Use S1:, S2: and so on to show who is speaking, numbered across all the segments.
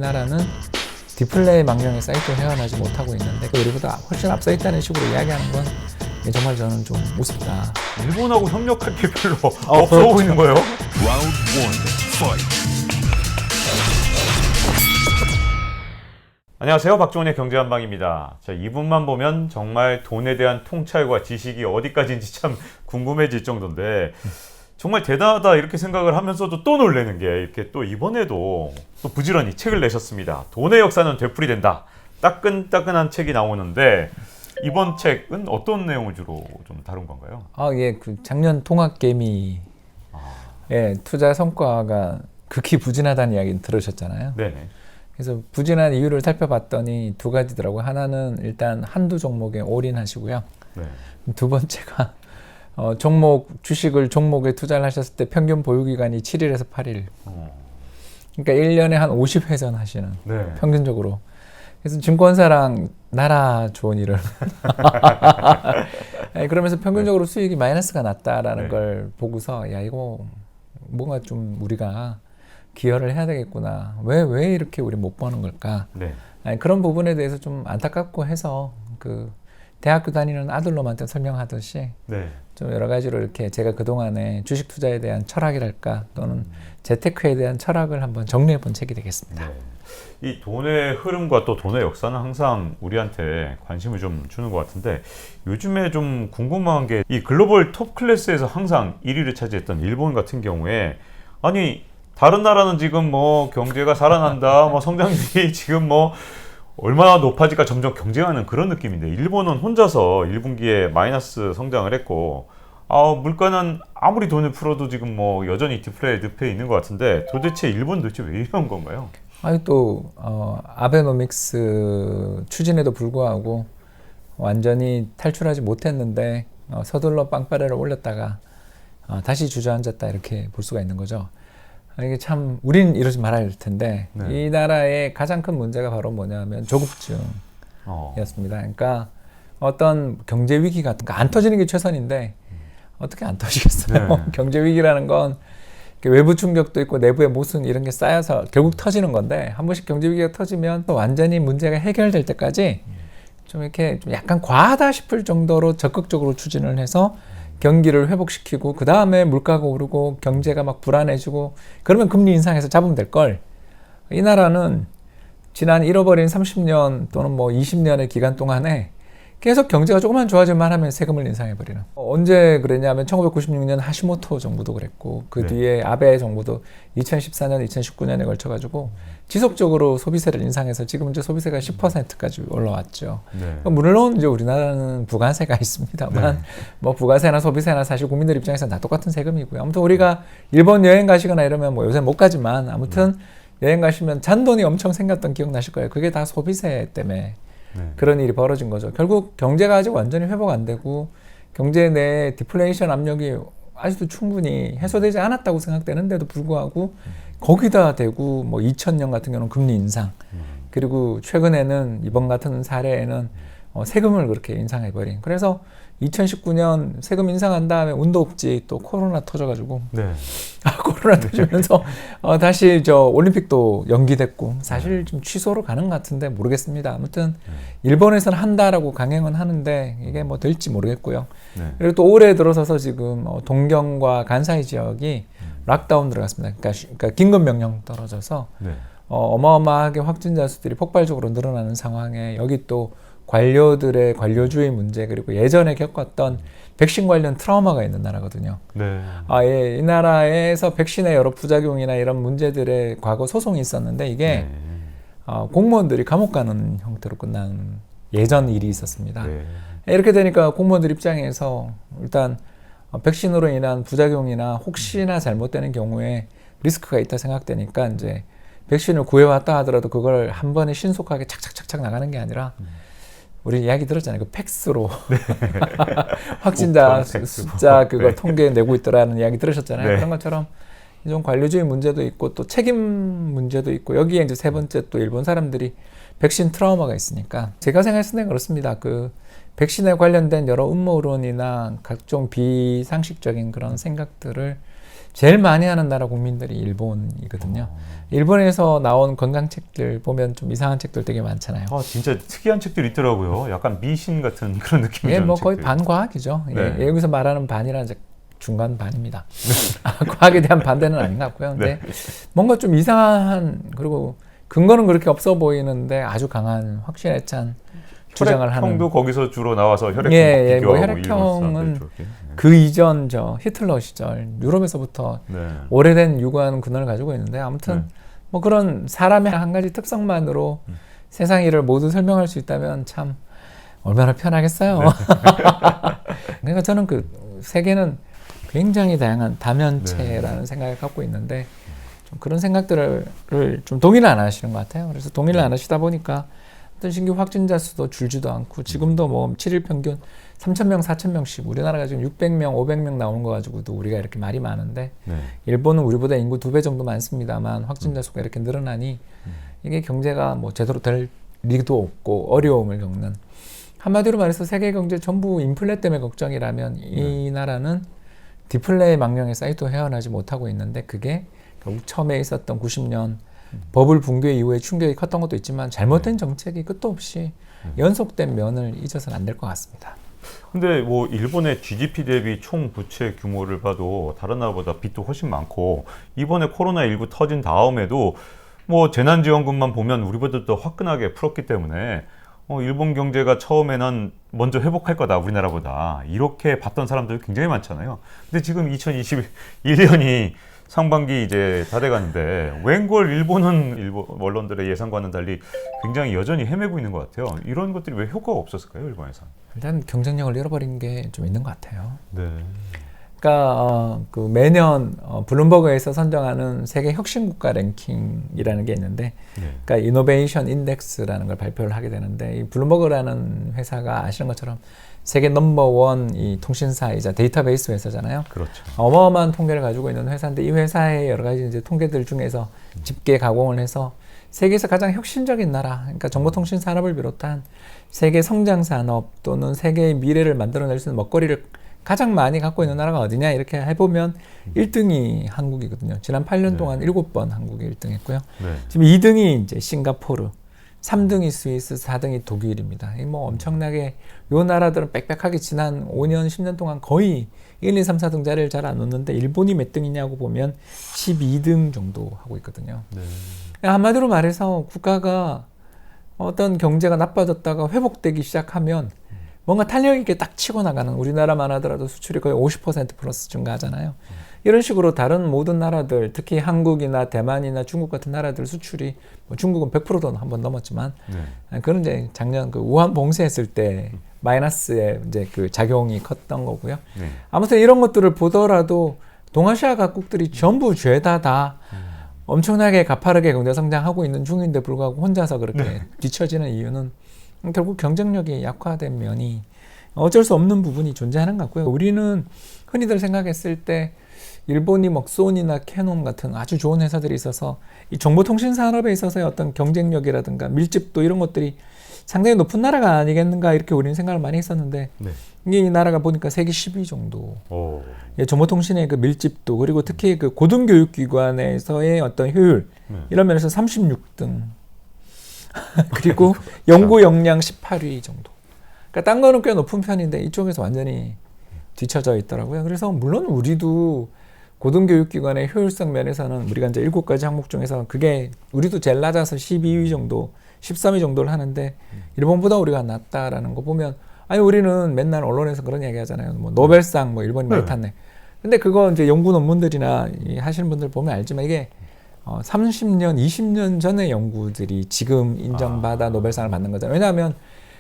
S1: 나라는 디플레이 망령의 사이클을 헤어나지 못하고 있는데 우리보다 훨씬 앞서 있다는 식으로 이야기하는 건 정말 저는 좀 우습다.
S2: 일본하고 협력할 게 별로 없어 보이는 거예요. 안녕하세요, 박종원의 경제한방입니다. 자, 이분만 보면 정말 돈에 대한 통찰과 지식이 어디까지인지 참 궁금해질 정도인데 정말 대단하다 이렇게 생각을 하면서도 또 놀라는 게 이렇게 또 이번에도 또 부지런히 책을 내셨습니다. 돈의 역사는 되풀이된다. 따끈따끈한 책이 나오는데 이번 책은 어떤 내용을 주로 좀 다룬 건가요?
S1: 예, 그 작년 통합개미의 투자 성과가 극히 부진하다는 이야기 들으셨잖아요.
S2: 네네.
S1: 그래서 부진한 이유를 살펴봤더니 두 가지더라고요. 하나는 일단 한두 종목에 올인하시고요.
S2: 네.
S1: 두 번째가 주식을 종목에 투자를 하셨을 때 평균 보유기간이 7일에서 8일. 그러니까 1년에 한 50회전 하시는,
S2: 네.
S1: 평균적으로. 그래서 증권사랑 나라 좋은 일을. 그러면서 평균적으로 수익이 마이너스가 났다라는 걸 보고서, 야, 이거 뭔가 좀 우리가 기여를 해야 되겠구나. 왜 이렇게 우리 못 버는 걸까?
S2: 네.
S1: 그런 부분에 대해서 좀 안타깝고 해서 대학교 다니는 아들놈한테 설명하듯이 좀 여러 가지로 이렇게 제가 그동안에 주식 투자에 대한 철학이랄까 또는 재테크에 대한 철학을 한번 정리해 본 책이 되겠습니다.
S2: 네. 이 돈의 흐름과 또 돈의 역사는 항상 우리한테 관심을 좀 주는 것 같은데 요즘에 좀 궁금한 게 이 글로벌 톱 클래스에서 항상 1위를 차지했던 일본 같은 경우에 아니 다른 나라는 지금 뭐 경제가 살아난다, 뭐 성장률이 지금 뭐 얼마나 높아질까 점점 경쟁하는 그런 느낌인데 일본은 혼자서 1분기에 마이너스 성장을 했고 물가는 아무리 돈을 풀어도 지금 뭐 여전히 디플레이 늪에 있는 것 같은데 도대체 일본 왜 이런 건가요?
S1: 아베노믹스 추진에도 불구하고 완전히 탈출하지 못했는데 서둘러 빵빠레를 올렸다가 다시 주저앉았다 이렇게 볼 수가 있는 거죠. 이게 참 우린 이러지 말아야 할 텐데 이 나라의 가장 큰 문제가 바로 뭐냐면 조급증이었습니다. 그러니까 어떤 경제 위기 같은 거 안 터지는 게 최선인데 어떻게 안 터지겠어요?
S2: 네.
S1: 경제 위기라는 건 외부 충격도 있고 내부의 모순 이런 게 쌓여서 결국 터지는 건데 한 번씩 경제 위기가 터지면 또 완전히 문제가 해결될 때까지 좀 이렇게 좀 약간 과하다 싶을 정도로 적극적으로 추진을 해서 경기를 회복시키고 그 다음에 물가가 오르고 경제가 막 불안해지고 그러면 금리 인상해서 잡으면 될 걸. 이 나라는 지난 잃어버린 30년 또는 뭐 20년의 기간 동안에 계속 경제가 조금만 좋아질만 하면 세금을 인상해버리는. 언제 그랬냐면 1996년 하시모토 정부도 그랬고 그 뒤에 아베 정부도 2014년, 2019년에 걸쳐가지고 지속적으로 소비세를 인상해서 지금 이제 소비세가 10%까지 올라왔죠. 물론 이제 우리나라는 부가세가 있습니다만 뭐 부가세나 소비세나 사실 국민들 입장에서는 다 똑같은 세금이고요. 아무튼 우리가 일본 여행 가시거나 이러면 뭐 요새 못 가지만 아무튼 여행 가시면 잔돈이 엄청 생겼던 기억 나실 거예요. 그게 다 소비세 때문에 그런 일이 벌어진 거죠. 결국 경제가 아직 완전히 회복 안 되고 경제 내 디플레이션 압력이 아직도 충분히 해소되지 않았다고 생각되는데도 불구하고 거기다 대고 뭐 2000년 같은 경우는 금리 인상 그리고 최근에는 이번 같은 사례에는 세금을 그렇게 인상해버린. 그래서 2019년 세금 인상한 다음에 운도 없지 또 코로나 터져가지고 코로나 터지면서 다시 올림픽도 연기됐고 사실 좀 취소로 가는 것 같은데 모르겠습니다. 아무튼 일본에서는 한다라고 강행은 하는데 이게 뭐 될지 모르겠고요. 그리고 또 올해 들어서서 지금 동경과 간사이 지역이 락다운 들어갔습니다. 그러니까 긴급 명령 떨어져서 어마어마하게 확진자 수들이 폭발적으로 늘어나는 상황에 여기 또 관료들의 관료주의 문제 그리고 예전에 겪었던 백신 관련 트라우마가 있는 나라거든요. 이 나라에서 백신의 여러 부작용이나 이런 문제들의 과거 소송이 있었는데 이게 공무원들이 감옥 가는 형태로 끝난 예전 일이 있었습니다. 이렇게 되니까 공무원들 입장에서 일단 백신으로 인한 부작용이나 혹시나 잘못되는 경우에 리스크가 있다 생각되니까 이제 백신을 구해왔다 하더라도 그걸 한 번에 신속하게 착착착착 나가는 게 아니라 우리 이야기 들었잖아요. 그 팩스로 확진자 숫자 그거 통계 내고 있더라는 이야기 들으셨잖아요. 그런 것처럼 이런 관료주의 문제도 있고 또 책임 문제도 있고 여기에 이제 세 번째 또 일본 사람들이 백신 트라우마가 있으니까 제가 생각했을 때 그렇습니다. 그 백신에 관련된 여러 음모론이나 각종 비상식적인 그런 생각들을 제일 많이 하는 나라 국민들이 일본이거든요. 일본에서 나온 건강책들 보면 좀 이상한 책들 되게 많잖아요.
S2: 진짜 특이한 책들이 있더라고요. 약간 미신 같은 그런 느낌이
S1: 예,
S2: 드는
S1: 뭐 거의
S2: 책들.
S1: 반과학이죠.
S2: 네.
S1: 예, 여기서 말하는 반이라는 이제 중간 반입니다. 과학에 대한 반대는 아닌 것 같고요. 근데 뭔가 좀 이상한, 그리고 근거는 그렇게 없어 보이는데 아주 강한 확신에 찬 주장을 하는.
S2: 혈액형도 거기서 주로 나와서 혈액형
S1: 예,
S2: 비교하고
S1: 뭐 혈액형은
S2: 일본 사람들
S1: 그 이전 히틀러 시절 유럽에서부터 오래된 유구한 근원을 가지고 있는데, 아무튼 뭐 그런 사람의 한 가지 특성만으로 세상 일을 모두 설명할 수 있다면 참 얼마나 편하겠어요. 그러니까 저는 그 세계는 굉장히 다양한 다면체라는 생각을 갖고 있는데, 좀 그런 생각들을 좀 동의를 안 하시는 것 같아요. 그래서 동의를 안 하시다 보니까 어떤 신규 확진자 수도 줄지도 않고, 지금도 뭐 7일 평균 3,000명, 4,000명씩, 우리나라가 지금 600명, 500명 나오는 거 가지고도 우리가 이렇게 말이 많은데, 일본은 우리보다 인구 2배 정도 많습니다만 확진자 수가 이렇게 늘어나니 이게 경제가 뭐 제대로 될 리도 없고 어려움을 겪는, 한마디로 말해서 세계 경제 전부 인플레 때문에 걱정이라면 이 나라는 디플레의 망령에 쌓이도 헤어나지 못하고 있는데, 그게 결국 처음에 있었던 90년 버블 붕괴 이후에 충격이 컸던 것도 있지만 잘못된 정책이 끝도 없이 연속된 면을 잊어서는 안 될 것 같습니다.
S2: 근데 뭐 일본의 GDP 대비 총 부채 규모를 봐도 다른 나라보다 빚도 훨씬 많고, 이번에 코로나19 터진 다음에도 뭐 재난지원금만 보면 우리보다 더 화끈하게 풀었기 때문에 일본 경제가 처음에는 먼저 회복할 거다, 우리나라보다, 이렇게 봤던 사람들이 굉장히 많잖아요. 근데 지금 2021년이 상반기 이제 다 돼가는데 웬걸 일본 언론들의 예상과는 달리 굉장히 여전히 헤매고 있는 것 같아요. 이런 것들이 왜 효과가 없었을까요, 일본에서?
S1: 일단 경쟁력을 잃어버린 게 좀 있는 것 같아요.
S2: 네.
S1: 그러니까 그 매년 블룸버그에서 선정하는 세계 혁신 국가 랭킹이라는 게 있는데, 그러니까 이노베이션 인덱스라는 걸 발표를 하게 되는데, 이 블룸버그라는 회사가 아시는 것처럼 세계 넘버원 이 통신사이자 데이터베이스 회사잖아요.
S2: 그렇죠.
S1: 어마어마한 통계를 가지고 있는 회사인데, 이 회사의 여러 가지 이제 통계들 중에서 집계 가공을 해서 세계에서 가장 혁신적인 나라, 그러니까 정보통신 산업을 비롯한 세계 성장 산업 또는 세계의 미래를 만들어낼 수 있는 먹거리를 가장 많이 갖고 있는 나라가 어디냐 이렇게 해보면 1등이 한국이거든요. 지난 8년 동안 7번 한국이 1등 했고요. 지금 2등이 이제 싱가포르, 3등이 스위스, 4등이 독일입니다. 뭐 엄청나게 요 나라들은 빽빽하게 지난 5년, 10년 동안 거의 1, 2, 3, 4등 자리를 잘 안 놓는데, 일본이 몇 등이냐고 보면 12등 정도 하고 있거든요. 한마디로 말해서 국가가 어떤 경제가 나빠졌다가 회복되기 시작하면 뭔가 탄력 있게 딱 치고 나가는, 우리나라만 하더라도 수출이 거의 50% 플러스 증가하잖아요. 이런 식으로 다른 모든 나라들, 특히 한국이나 대만이나 중국 같은 나라들 수출이, 뭐 중국은 100%도 한번 넘었지만, 그건 이제 작년 그 우한 봉쇄했을 때 마이너스의 이제 그 작용이 컸던 거고요. 아무튼 이런 것들을 보더라도 동아시아 각국들이 전부 죄다 다 엄청나게 가파르게 경제 성장하고 있는 중인데 불구하고 혼자서 그렇게 뒤처지는 이유는 결국 경쟁력이 약화된 면이 어쩔 수 없는 부분이 존재하는 것 같고요. 우리는 흔히들 생각했을 때 일본이 뭐 소니나 캐논 같은 아주 좋은 회사들이 있어서 이 정보통신 산업에 있어서의 어떤 경쟁력이라든가 밀집도 이런 것들이 상당히 높은 나라가 아니겠는가, 이렇게 우리는 생각을 많이 했었는데, 이 나라가 보니까 세계 10위 정도. 예, 정보통신의 그 밀집도, 그리고 특히 그 고등교육기관에서의 어떤 효율, 이런 면에서 36등. 그리고 연구 역량 18위 정도. 그러니까 딴 거는 꽤 높은 편인데 이쪽에서 완전히 뒤쳐져 있더라고요. 그래서 물론 우리도 고등교육기관의 효율성 면에서는 우리가 이제 7가지 항목 중에서 그게 우리도 제일 낮아서 12위 정도, 13위 정도를 하는데, 일본보다 우리가 낫다라는 거 보면, 아니 우리는 맨날 언론에서 그런 얘기 하잖아요. 뭐 노벨상 뭐 일본이 많이 탔네. 근데 그거 이제 연구 논문들이나 하시는 분들 보면 알지만, 이게 30년, 20년 전의 연구들이 지금 인정받아 노벨상을 받는 거잖아요. 왜냐하면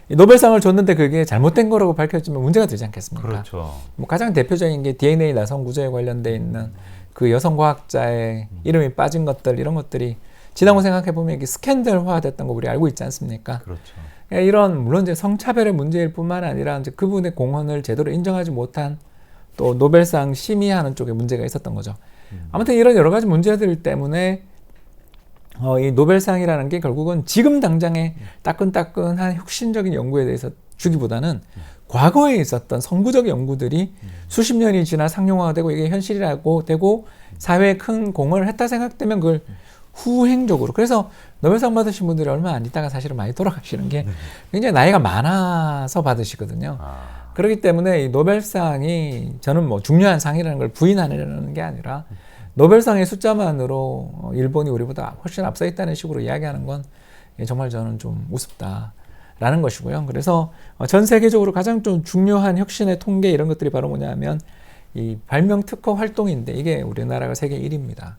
S1: 노벨상을 줬는데 그게 잘못된 거라고 밝혀지면 문제가 되지 않겠습니까?
S2: 그렇죠.
S1: 뭐 가장 대표적인 게 DNA 나성 구조에 관련돼 있는 그 여성 과학자의 이름이 빠진 것들, 이런 것들이 지나고 생각해 보면 이게 스캔들화 됐던 거 우리 알고 있지 않습니까?
S2: 그렇죠.
S1: 이런 물론 이제 성차별의 문제일 뿐만 아니라 이제 그분의 공헌을 제대로 인정하지 못한 또 노벨상 심의하는 쪽에 문제가 있었던 거죠. 아무튼 이런 여러 가지 문제들 때문에 이 노벨상이라는 게 결국은 지금 당장의 따끈따끈한 혁신적인 연구에 대해서 주기보다는 과거에 있었던 선구적 연구들이 수십 년이 지나 상용화되고 이게 현실이라고 되고 사회에 큰 공헌을 했다 생각되면 그걸 후행적으로. 그래서 노벨상 받으신 분들이 얼마 안 있다가 사실은 많이 돌아가시는 게 굉장히 나이가 많아서 받으시거든요. 그렇기 때문에 이 노벨상이 저는 뭐 중요한 상이라는 걸 부인하려는 게 아니라 노벨상의 숫자만으로 일본이 우리보다 훨씬 앞서 있다는 식으로 이야기하는 건 정말 저는 좀 우습다라는 것이고요. 그래서 전 세계적으로 가장 좀 중요한 혁신의 통계 이런 것들이 바로 뭐냐면 이 발명 특허 활동인데 이게 우리나라가 세계 1위입니다.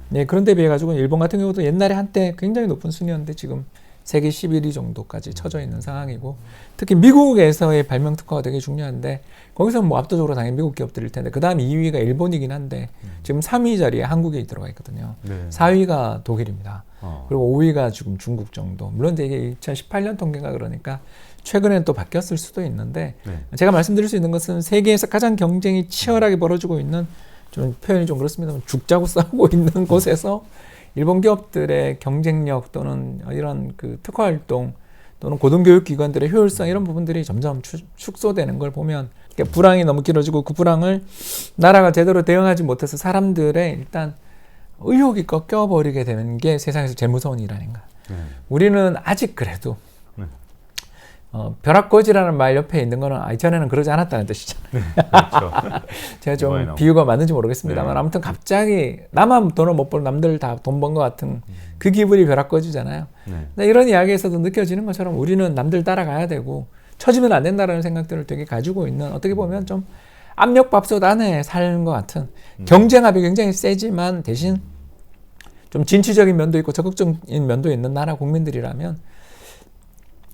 S1: 네, 그런데 비해 가지고 일본 같은 경우도 옛날에 한때 굉장히 높은 순위였는데 지금 세계 11위 정도까지 처져 있는 상황이고, 특히 미국에서의 발명 특허가 되게 중요한데 거기서 뭐 압도적으로 당연히 미국 기업들일 텐데 그 다음 2위가 일본이긴 한데 지금 3위 자리에 한국이 들어가 있거든요. 4위가 독일입니다. 그리고 5위가 지금 중국 정도. 물론 이게 2018년 통계가 그러니까 최근엔 또 바뀌었을 수도 있는데 제가 말씀드릴 수 있는 것은 세계에서 가장 경쟁이 치열하게 벌어지고 있는, 좀 표현이 좀 그렇습니다만 죽자고 싸우고 있는 곳에서 일본 기업들의 경쟁력 또는 이런 그 특허 활동 또는 고등교육 기관들의 효율성 이런 부분들이 점점 축소되는 걸 보면 불황이 너무 길어지고 그 불황을 나라가 제대로 대응하지 못해서 사람들의 일단 의욕이 꺾여버리게 되는 게 세상에서 제일 무서운 일 아닌가. 우리는 아직 그래도 벼락거지라는 말 옆에 있는 거는 이전에는 그러지 않았다는 뜻이잖아요.
S2: 그렇죠.
S1: 제가 좀 비유가 맞는지 모르겠습니다만 아무튼 갑자기 나만 돈을 못 벌고 남들 다 돈 번 것 같은 그 기분이 벼락거지잖아요. 근데 이런 이야기에서도 느껴지는 것처럼 우리는 남들 따라가야 되고 처지면 안 된다라는 생각들을 되게 가지고 있는, 어떻게 보면 좀 압력밥솥 안에 사는 것 같은, 경쟁압이 굉장히 세지만 대신 좀 진취적인 면도 있고 적극적인 면도 있는 나라 국민들이라면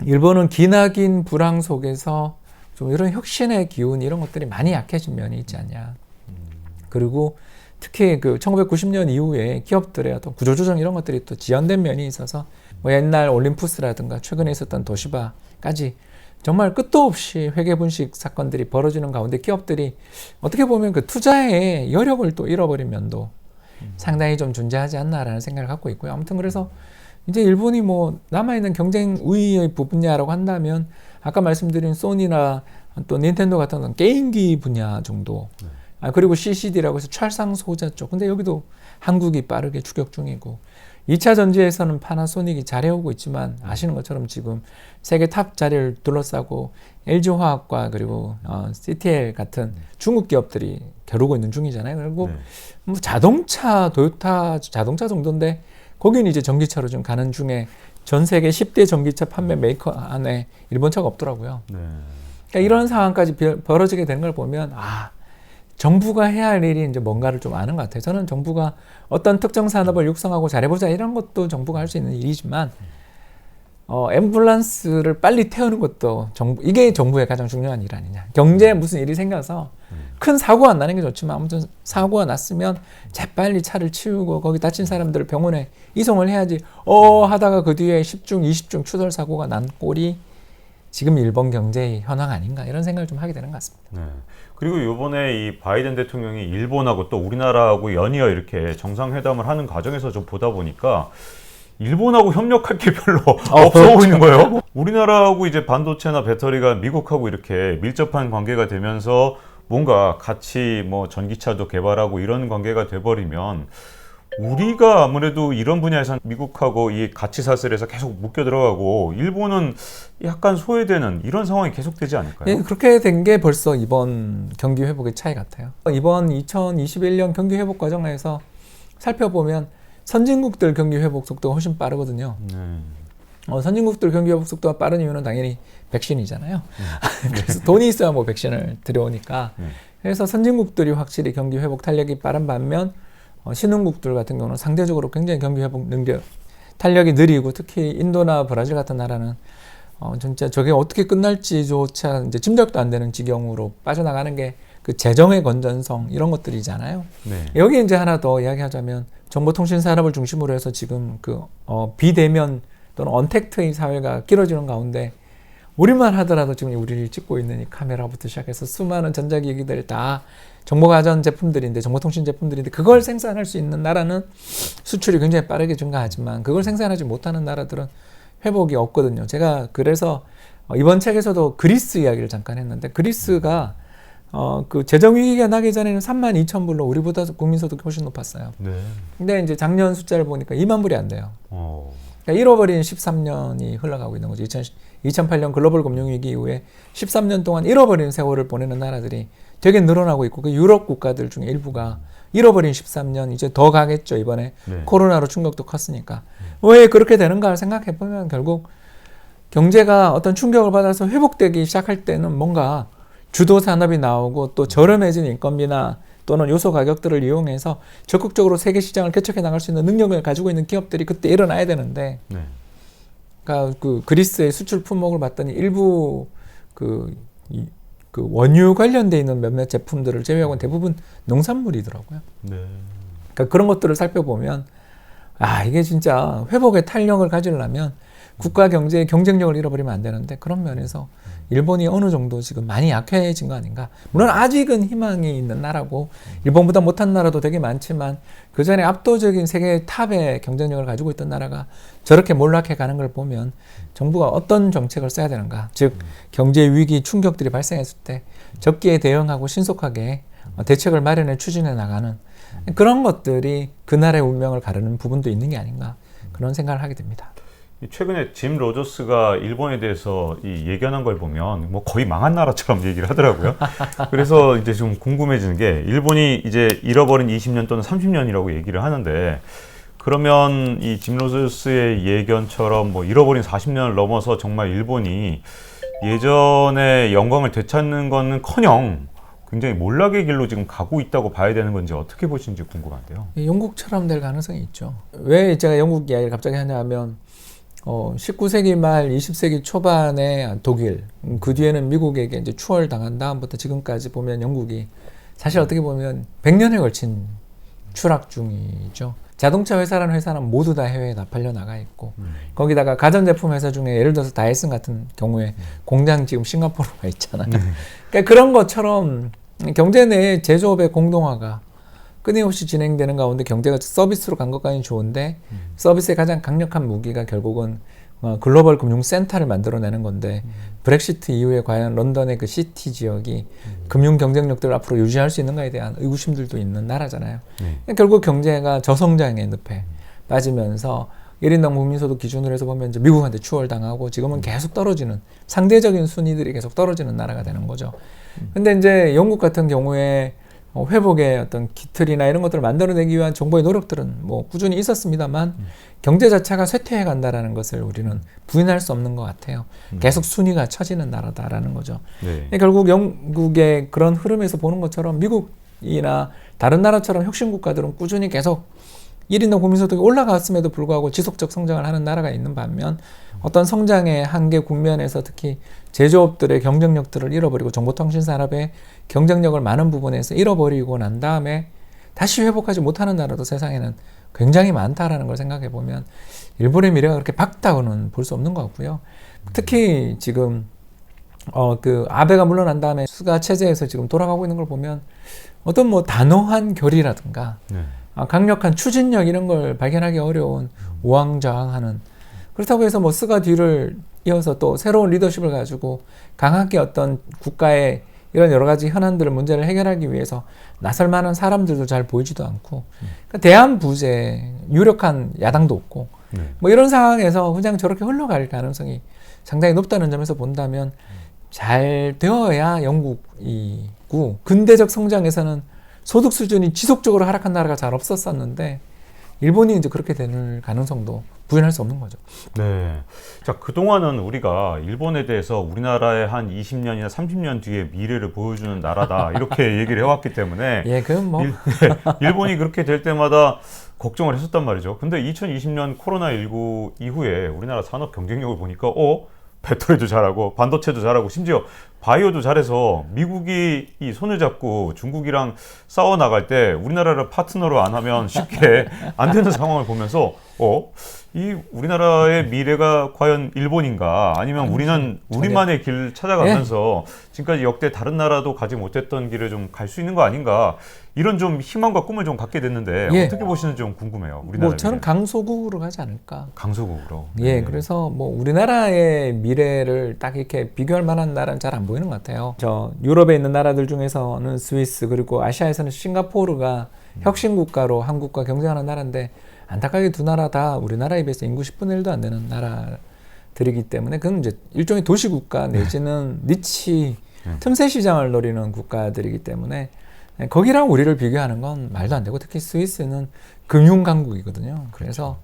S1: 일본은 기나긴 불황 속에서 좀 이런 혁신의 기운 이런 것들이 많이 약해진 면이 있지 않냐. 그리고 특히 그 1990년 이후에 기업들의 어떤 구조조정 이런 것들이 또 지연된 면이 있어서 뭐 옛날 올림푸스라든가 최근에 있었던 도시바까지 정말 끝도 없이 회계분식 사건들이 벌어지는 가운데 기업들이 어떻게 보면 그 투자의 여력을 또 잃어버린 면도 상당히 좀 존재하지 않나라는 생각을 갖고 있고요. 아무튼 그래서 이제 일본이 뭐 남아있는 경쟁 우위의 분야라고 한다면 아까 말씀드린 소니나 또 닌텐도 같은 게임기 분야 정도, 그리고 CCD라고 해서 찰상 소자 쪽. 근데 여기도 한국이 빠르게 추격 중이고 2차 전지에서는 파나소닉이 잘해오고 있지만 아시는 것처럼 지금 세계 탑 자리를 둘러싸고 LG화학과 그리고 CTL 같은 중국 기업들이 겨루고 있는 중이잖아요. 그리고 뭐 자동차, 도요타 자동차 정도인데 거기는 이제 전기차로 좀 가는 중에 전 세계 10대 전기차 판매 메이커 안에 일본 차가 없더라고요. 그러니까 이런 상황까지 벌어지게 되는 걸 보면 정부가 해야 할 일이 이제 뭔가를 좀 아는 것 같아요. 저는 정부가 어떤 특정 산업을 육성하고 잘해보자 이런 것도 정부가 할 수 있는 일이지만 앰뷸런스를 빨리 태우는 것도 이게 정부의 가장 중요한 일 아니냐. 경제에 무슨 일이 생겨서 큰 사고가 안 나는 게 좋지만 아무튼 사고가 났으면 재빨리 차를 치우고 거기 다친 사람들을 병원에 이송을 해야지 하다가 그 뒤에 10중 20중 추돌 사고가 난 꼴이 지금 일본 경제의 현황 아닌가 이런 생각을 좀 하게 되는 것 같습니다.
S2: 그리고 이번에 이 바이든 대통령이 일본하고 또 우리나라하고 연이어 이렇게 정상회담을 하는 과정에서 좀 보다 보니까 일본하고 협력할 게 별로 없어 보이는 거예요. 우리나라하고 이제 반도체나 배터리가 미국하고 이렇게 밀접한 관계가 되면서 뭔가 같이 뭐 전기차도 개발하고 이런 관계가 돼버리면 우리가 아무래도 이런 분야에서 미국하고 이 가치 사슬에서 계속 묶여 들어가고 일본은 약간 소외되는 이런 상황이 계속되지 않을까요?
S1: 네, 그렇게 된 게 벌써 이번 경기 회복의 차이 같아요. 이번 2021년 경기 회복 과정에서 살펴보면 선진국들 경기 회복 속도가 훨씬 빠르거든요. 선진국들 경기 회복 속도가 빠른 이유는 당연히 백신이잖아요. 그래서 돈이 있어야 뭐 백신을 들여오니까. 그래서 선진국들이 확실히 경기 회복 탄력이 빠른 반면 신흥국들 같은 경우는 상대적으로 굉장히 경기 회복 탄력이 느리고 특히 인도나 브라질 같은 나라는 진짜 저게 어떻게 끝날지조차 이제 짐작도 안 되는 지경으로 빠져나가는 게 그 재정의 건전성 이런 것들이잖아요. 여기 이제 하나 더 이야기하자면 정보통신 산업을 중심으로 해서 지금 그 비대면 또는 언택트의 사회가 길어지는 가운데 우리만 하더라도 지금 우리를 찍고 있는 이 카메라부터 시작해서 수많은 전자기기들 다 정보가전 제품들인데 정보통신 제품들인데 그걸 생산할 수 있는 나라는 수출이 굉장히 빠르게 증가하지만 그걸 생산하지 못하는 나라들은 회복이 없거든요. 제가 그래서 이번 책에서도 그리스 이야기를 잠깐 했는데 그리스가 그 재정 위기가 나기 전에는 32,000불로 우리보다 국민소득이 훨씬 높았어요.
S2: 네.
S1: 근데 이제 작년 숫자를 보니까 2만 불이 안 돼요.
S2: 어.
S1: 그러니까 잃어버린 13년이 흘러가고 있는 거죠. 2008년 글로벌 금융위기 이후에 13년 동안 잃어버린 세월을 보내는 나라들이 되게 늘어나고 있고 그 유럽 국가들 중에 일부가 잃어버린 13년 이제 더 가겠죠. 이번에
S2: 네.
S1: 코로나로 충격도 컸으니까. 왜 그렇게 되는가 생각해 보면 결국 경제가 어떤 충격을 받아서 회복되기 시작할 때는 뭔가 주도 산업이 나오고 또 저렴해진 인건비나 또는 요소 가격들을 이용해서 적극적으로 세계 시장을 개척해 나갈 수 있는 능력을 가지고 있는 기업들이 그때 일어나야 되는데,
S2: 네.
S1: 그러니까 그 그리스의 수출 품목을 봤더니 일부 그 원유 관련돼 있는 몇몇 제품들을 제외하고는 대부분 농산물이더라고요.
S2: 네.
S1: 그러니까 그런 것들을 살펴보면 이게 진짜 회복의 탄력을 가지려면 국가 경제의 경쟁력을 잃어버리면 안 되는데 그런 면에서 일본이 어느 정도 지금 많이 약해진 거 아닌가. 물론 아직은 희망이 있는 나라고 일본보다 못한 나라도 되게 많지만 그 전에 압도적인 세계 탑의 경쟁력을 가지고 있던 나라가 저렇게 몰락해 가는 걸 보면 정부가 어떤 정책을 써야 되는가. 즉 경제 위기 충격들이 발생했을 때 적기에 대응하고 신속하게 대책을 마련해 추진해 나가는 그런 것들이 그 나라의 운명을 가르는 부분도 있는 게 아닌가. 그런 생각을 하게 됩니다.
S2: 최근에 짐 로저스가 일본에 대해서 예견한 걸 보면 뭐 거의 망한 나라처럼 얘기를 하더라고요. 그래서 이제 좀 궁금해지는 게 일본이 이제 잃어버린 20년 또는 30년이라고 얘기를 하는데 그러면 이 짐 로저스의 예견처럼 뭐 잃어버린 40년을 넘어서 정말 일본이 예전의 영광을 되찾는 거는커녕 굉장히 몰락의 길로 지금 가고 있다고 봐야 되는 건지 어떻게 보시는지 궁금한데요.
S1: 영국처럼 될 가능성이 있죠. 왜 제가 영국 이야기를 갑자기 하냐면 19세기 말 20세기 초반에 독일, 그 뒤에는 미국에게 이제 추월당한 다음부터 지금까지 보면 영국이 사실 어떻게 보면 100년에 걸친 추락 중이죠. 자동차 회사라는 회사는 모두 다 해외에 다 팔려 나가 있고 거기다가 가전제품 회사 중에 예를 들어서 다이슨 같은 경우에 공장 지금 싱가포르가 있잖아요. 그러니까 그런 것처럼 경제 내 제조업의 공동화가 끊임없이 진행되는 가운데 경제가 서비스로 간 것까지는 좋은데 서비스의 가장 강력한 무기가 결국은 글로벌 금융센터를 만들어내는 건데 브렉시트 이후에 과연 런던의 그 시티 지역이 금융 경쟁력들을 앞으로 유지할 수 있는가에 대한 의구심들도 있는 나라잖아요. 결국 경제가 저성장의 늪에 빠지면서 1인당 국민소득 기준으로 해서 보면 이제 미국한테 추월당하고 지금은 계속 떨어지는 상대적인 순위들이 계속 떨어지는 나라가 되는 거죠. 근데 이제 영국 같은 경우에 회복의 어떤 기틀이나 이런 것들을 만들어내기 위한 정부의 노력들은 뭐 꾸준히 있었습니다만 경제 자체가 쇠퇴해 간다라는 것을 우리는 부인할 수 없는 것 같아요. 계속 순위가 처지는 나라다라는 거죠.
S2: 네.
S1: 결국 영국의 그런 흐름에서 보는 것처럼 미국이나 다른 나라처럼 혁신국가들은 꾸준히 계속 1인당 국민소득이 올라갔음에도 불구하고 지속적 성장을 하는 나라가 있는 반면 어떤 성장의 한계 국면에서 특히 제조업들의 경쟁력들을 잃어버리고 정보통신산업의 경쟁력을 많은 부분에서 잃어버리고 난 다음에 다시 회복하지 못하는 나라도 세상에는 굉장히 많다라는 걸 생각해 보면 일본의 미래가 그렇게 밝다고는 볼 수 없는 것 같고요. 특히 지금 그 아베가 물러난 다음에 수가 체제에서 지금 돌아가고 있는 걸 보면 어떤 뭐 단호한 결의라든가 강력한 추진력 이런 걸 발견하기 어려운 우왕좌왕하는 그렇다고 해서 뭐 스가 뒤를 이어서 또 새로운 리더십을 가지고 강하게 어떤 국가의 이런 여러 가지 현안들을 문제를 해결하기 위해서 나설 만한 사람들도 잘 보이지도 않고 그러니까 대한 부재 유력한 야당도 없고 뭐 이런 상황에서 그냥 저렇게 흘러갈 가능성이 상당히 높다는 점에서 본다면 잘 되어야 영국이고 근대적 성장에서는 소득 수준이 지속적으로 하락한 나라가 잘 없었었는데 일본이 이제 그렇게 될 가능성도 부인할 수 없는 거죠.
S2: 네. 자, 그동안은 우리가 일본에 대해서 우리나라의 한 20년이나 30년 뒤에 미래를 보여주는 나라다 이렇게 얘기를 해왔기 때문에
S1: 예, 그건 뭐
S2: 일본이 그렇게 될 때마다 걱정을 했었단 말이죠. 근데 2020년 코로나19 이후에 우리나라 산업 경쟁력을 보니까 배터리도 잘하고 반도체도 잘하고 심지어 바이오도 잘해서 미국이 이 손을 잡고 중국이랑 싸워 나갈 때 우리나라를 파트너로 안 하면 쉽게 안 되는 상황을 보면서 이 우리나라의 미래가 과연 일본인가 아니면 우리는 우리만의 길 찾아가면서 지금까지 역대 다른 나라도 가지 못했던 길을 좀 갈 수 있는 거 아닌가 이런 좀 희망과 꿈을 좀 갖게 됐는데 어떻게 보시는지 좀 궁금해요. 우리나라
S1: 뭐 저는 강소국으로 가지 않을까.
S2: 강소국으로.
S1: 그래서 뭐 우리나라의 미래를 딱 이렇게 비교할 만한 나라는 잘 안 보이는 것 같아요. 저 유럽에 있는 나라들 중에서는 스위스 그리고 아시아에서는 싱가포르가 혁신 국가로 한국과 경쟁하는 나라인데 안타깝게 두 나라 다 우리나라에 비해서 인구 10분의 1도 안 되는 나라들이기 때문에 그건 이제 일종의 도시국가 내지는 니치 틈새 시장을 노리는 국가들이기 때문에 거기랑 우리를 비교하는 건 말도 안 되고 특히 스위스는 금융 강국이거든요. 그래서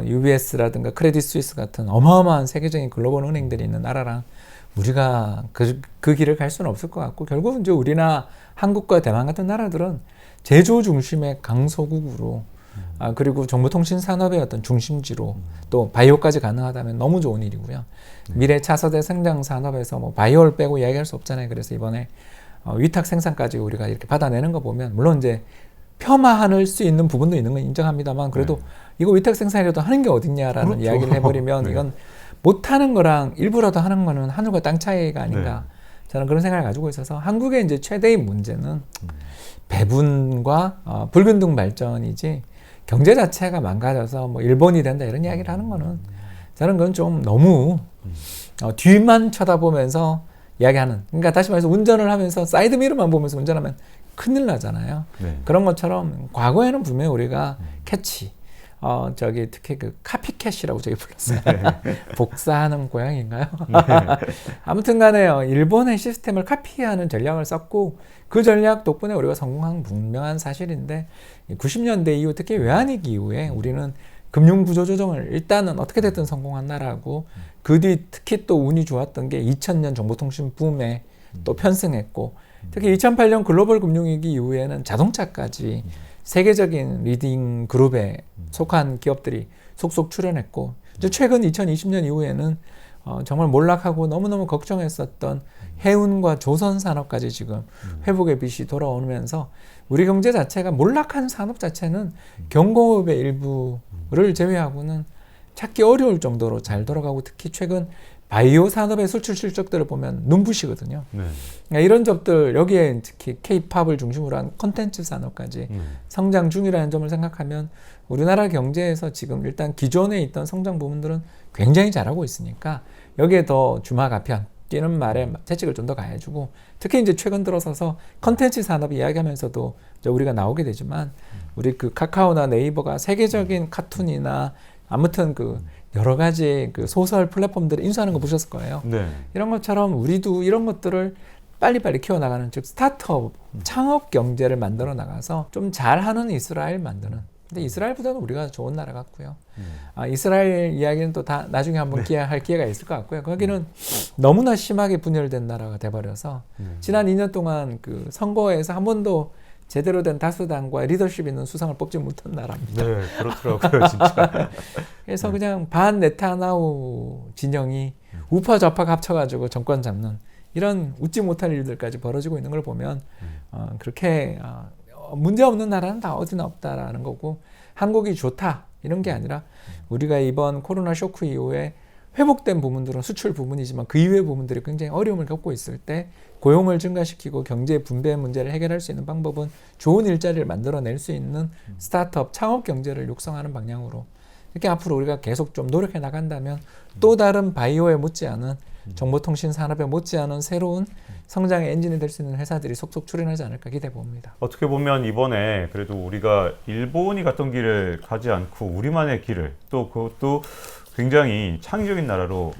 S1: UBS라든가 크레딧 스위스 같은 어마어마한 세계적인 글로벌 은행들이 있는 나라랑 우리가 그 길을 갈 수는 없을 것 같고 결국은 이제 우리나 한국과 대만 같은 나라들은 제조 중심의 강소국으로 그리고 정보통신 산업의 어떤 중심지로 또 바이오까지 가능하다면 너무 좋은 일이고요. 미래 차세대 성장 산업에서 뭐 바이오를 빼고 이야기할 수 없잖아요. 그래서 이번에 위탁 생산까지 우리가 이렇게 받아내는 거 보면 물론 이제 폄하할 수 있는 부분도 있는 건 인정합니다만 그래도 이거 위탁 생산이라도 하는 게 어딨냐라는
S2: 그렇죠.
S1: 이야기를 해버리면 이건 못하는 거랑 일부라도 하는 거는 하늘과 땅 차이가 아닌가 저는 그런 생각을 가지고 있어서 한국의 이제 최대의 문제는 배분과 불균등 발전이지 경제 자체가 망가져서 뭐 일본이 된다 이런 이야기를 하는 거는 저는 그건 좀 너무 뒤만 쳐다보면서 이야기하는 그러니까 다시 말해서 운전을 하면서 사이드미러만 보면서 운전하면 큰일 나잖아요. 그런 것처럼 과거에는 분명히 우리가 캐치 특히 그 카피캣이라고 저기 불렀어요. 복사하는 고양이인가요? 아무튼 간에요. 일본의 시스템을 카피하는 전략을 썼고 그 전략 덕분에 우리가 성공한 분명한 사실인데 90년대 이후 특히 외환위기 이후에 우리는 금융구조조정을 일단은 어떻게 됐든 성공한 나라고 그 뒤 특히 또 운이 좋았던 게 2000년 정보통신 붐에 또 편승했고 특히 2008년 글로벌 금융위기 이후에는 자동차까지 세계적인 리딩 그룹에 속한 기업들이 속속 출연했고 이제 최근 2020년 이후에는 정말 몰락하고 너무너무 걱정했었던 해운과 조선 산업까지 지금 회복의 빛이 돌아오면서 우리 경제 자체가 몰락한 산업 자체는 경공업의 일부를 제외하고는 찾기 어려울 정도로 잘 돌아가고 특히 최근 바이오 산업의 수출 실적들을 보면 눈부시거든요. 그러니까 이런 점들 여기에 특히 K-팝을 중심으로 한 콘텐츠 산업까지 성장 중이라는 점을 생각하면 우리나라 경제에서 지금 일단 기존에 있던 성장 부분들은 굉장히 잘하고 있으니까 여기에 더 주마가편 뛰는 말에 채찍을 좀 더 가해주고 특히 이제 최근 들어서서 콘텐츠 산업 이야기하면서도 우리가 나오게 되지만 우리 그 카카오나 네이버가 세계적인 카툰이나 아무튼 그 여러 가지 그 소설 플랫폼들을 인수하는 거 보셨을 거예요. 이런 것처럼 우리도 이런 것들을 빨리빨리 키워나가는 즉 스타트업, 창업 경제를 만들어 나가서 좀 잘하는 이스라엘 만드는. 근데 이스라엘보다는 우리가 좋은 나라 같고요. 이스라엘 이야기는 또 다 나중에 한번 할 기회가 있을 것 같고요. 거기는 너무나 심하게 분열된 나라가 돼버려서 지난 2년 동안 그 선거에서 한 번도 제대로 된 다수당과 리더십 있는 수상을 뽑지 못한 나라입니다.
S2: 그렇더라고요, 진짜.
S1: 그래서 그냥 반 네타냐후 진영이 우파 좌파 합쳐가지고 정권 잡는 이런 웃지 못할 일들까지 벌어지고 있는 걸 보면 그렇게 문제 없는 나라는 다 어디나 없다라는 거고 한국이 좋다 이런 게 아니라 우리가 이번 코로나 쇼크 이후에 회복된 부분들은 수출 부분이지만 그 이외의 부분들이 굉장히 어려움을 겪고 있을 때 고용을 증가시키고 경제 분배 문제를 해결할 수 있는 방법은 좋은 일자리를 만들어낼 수 있는 스타트업, 창업 경제를 육성하는 방향으로 이렇게 앞으로 우리가 계속 좀 노력해 나간다면 또 다른 바이오에 못지않은 정보통신 산업에 못지않은 새로운 성장의 엔진이 될 수 있는 회사들이 속속 출현하지 않을까 기대해 봅니다.
S2: 어떻게 보면 이번에 그래도 우리가 일본이 갔던 길을 가지 않고 우리만의 길을 또 그것도 굉장히 창의적인 나라로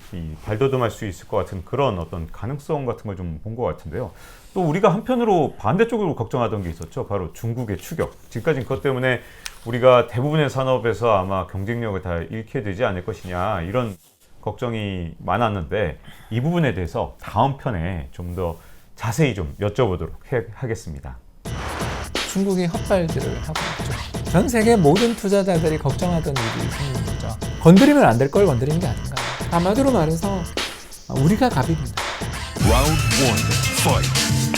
S2: 발돋움할 수 있을 것 같은 그런 어떤 가능성 같은 걸 좀 본 것 같은데요. 또 우리가 한편으로 반대쪽으로 걱정하던 게 있었죠. 바로 중국의 추격. 지금까지 그것 때문에 우리가 대부분의 산업에서 아마 경쟁력을 다 잃게 되지 않을 것이냐 이런 걱정이 많았는데 이 부분에 대해서 다음 편에 좀 더 자세히 좀 여쭤보도록 하겠습니다.
S1: 중국이 헛발질을 하고 있죠. 전 세계 모든 투자자들이 걱정하던 일이 생긴 거죠. 건드리면 안 될 걸 건드린 게 아닌가. 한마디로 말해서 우리가 갑입니다.
S3: Round 1, fight.